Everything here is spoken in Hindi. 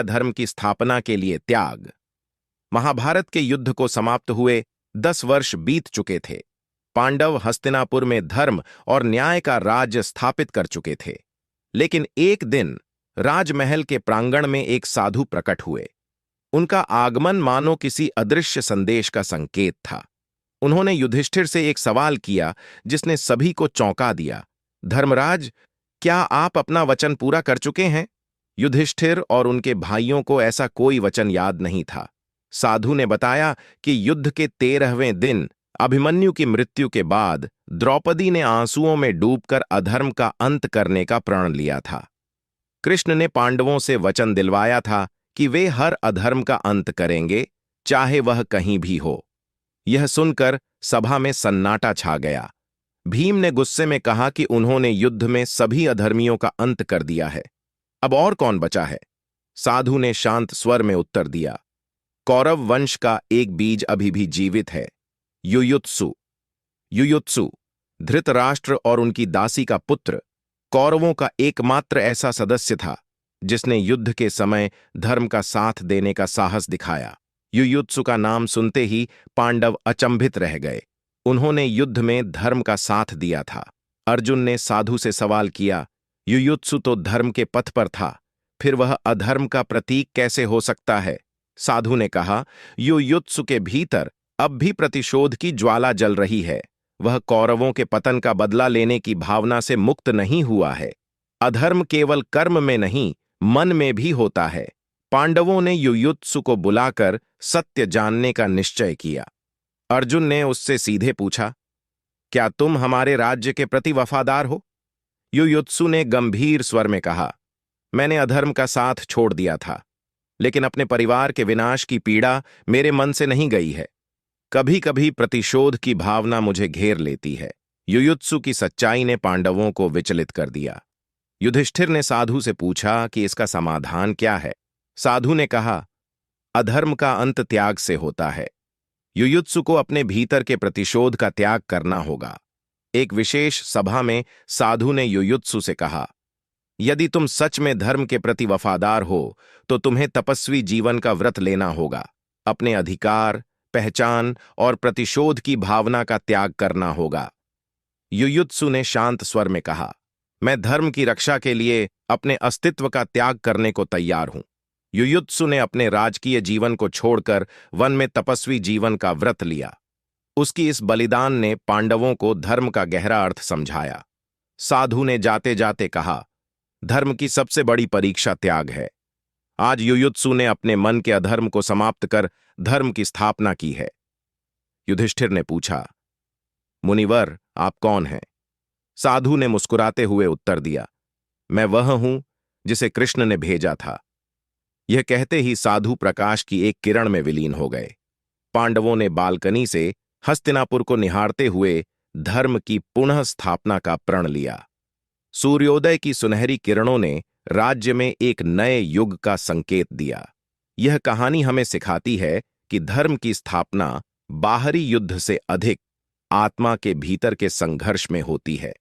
धर्म की स्थापना के लिए त्याग। महाभारत के युद्ध को समाप्त हुए 10 वर्ष बीत चुके थे। पांडव हस्तिनापुर में धर्म और न्याय का राज्य स्थापित कर चुके थे। लेकिन एक दिन राजमहल के प्रांगण में एक साधु प्रकट हुए। उनका आगमन मानो किसी अदृश्य संदेश का संकेत था। उन्होंने युधिष्ठिर से एक सवाल किया जिसने सभी को चौंका दिया। धर्मराज, क्या आप अपना वचन पूरा कर चुके हैं? युधिष्ठिर और उनके भाइयों को ऐसा कोई वचन याद नहीं था। साधु ने बताया कि युद्ध के 13वें दिन अभिमन्यु की मृत्यु के बाद द्रौपदी ने आंसुओं में डूबकर अधर्म का अंत करने का प्रण लिया था। कृष्ण ने पांडवों से वचन दिलवाया था कि वे हर अधर्म का अंत करेंगे, चाहे वह कहीं भी हो। यह सुनकर सभा में सन्नाटा छा गया। भीम ने गुस्से में कहा कि उन्होंने युद्ध में सभी अधर्मियों का अंत कर दिया है। अब और कौन बचा है? साधु ने शांत स्वर में उत्तर दिया, कौरव वंश का एक बीज अभी भी जीवित है, युयुत्सु। युयुत्सु धृतराष्ट्र और उनकी दासी का पुत्र, कौरवों का एकमात्र ऐसा सदस्य था जिसने युद्ध के समय धर्म का साथ देने का साहस दिखाया। युयुत्सु का नाम सुनते ही पांडव अचंभित रह गए। उन्होंने युद्ध में धर्म का साथ दिया था। अर्जुन ने साधु से सवाल किया, युयुत्सु तो धर्म के पथ पर था, फिर वह अधर्म का प्रतीक कैसे हो सकता है? साधु ने कहा, युयुत्सु के भीतर अब भी प्रतिशोध की ज्वाला जल रही है। वह कौरवों के पतन का बदला लेने की भावना से मुक्त नहीं हुआ है। अधर्म केवल कर्म में नहीं, मन में भी होता है। पांडवों ने युयुत्सु को बुलाकर सत्य जानने का निश्चय किया। अर्जुन ने उससे सीधे पूछा, क्या तुम हमारे राज्य के प्रति वफादार हो? युयुत्सु ने गंभीर स्वर में कहा, मैंने अधर्म का साथ छोड़ दिया था, लेकिन अपने परिवार के विनाश की पीड़ा मेरे मन से नहीं गई है। कभी कभी प्रतिशोध की भावना मुझे घेर लेती है। युयुत्सु की सच्चाई ने पांडवों को विचलित कर दिया। युधिष्ठिर ने साधु से पूछा कि इसका समाधान क्या है। साधु ने कहा, अधर्म का अंत त्याग से होता है। युयुत्सु को अपने भीतर के प्रतिशोध का त्याग करना होगा। एक विशेष सभा में साधु ने युयुत्सु से कहा, यदि तुम सच में धर्म के प्रति वफादार हो तो तुम्हें तपस्वी जीवन का व्रत लेना होगा। अपने अधिकार, पहचान और प्रतिशोध की भावना का त्याग करना होगा। युयुत्सु ने शांत स्वर में कहा, मैं धर्म की रक्षा के लिए अपने अस्तित्व का त्याग करने को तैयार हूं। युयुत्सु ने अपने राजकीय जीवन को छोड़कर वन में तपस्वी जीवन का व्रत लिया। उसकी इस बलिदान ने पांडवों को धर्म का गहरा अर्थ समझाया। साधु ने जाते जाते कहा, धर्म की सबसे बड़ी परीक्षा त्याग है। आज युयुत्सु ने अपने मन के अधर्म को समाप्त कर धर्म की स्थापना की है। युधिष्ठिर ने पूछा, मुनिवर, आप कौन हैं? साधु ने मुस्कुराते हुए उत्तर दिया, मैं वह हूं जिसे कृष्ण ने भेजा था। यह कहते ही साधु प्रकाश की एक किरण में विलीन हो गए। पांडवों ने बालकनी से हस्तिनापुर को निहारते हुए धर्म की पुनः स्थापना का प्रण लिया। सूर्योदय की सुनहरी किरणों ने राज्य में एक नए युग का संकेत दिया। यह कहानी हमें सिखाती है कि धर्म की स्थापना बाहरी युद्ध से अधिक आत्मा के भीतर के संघर्ष में होती है।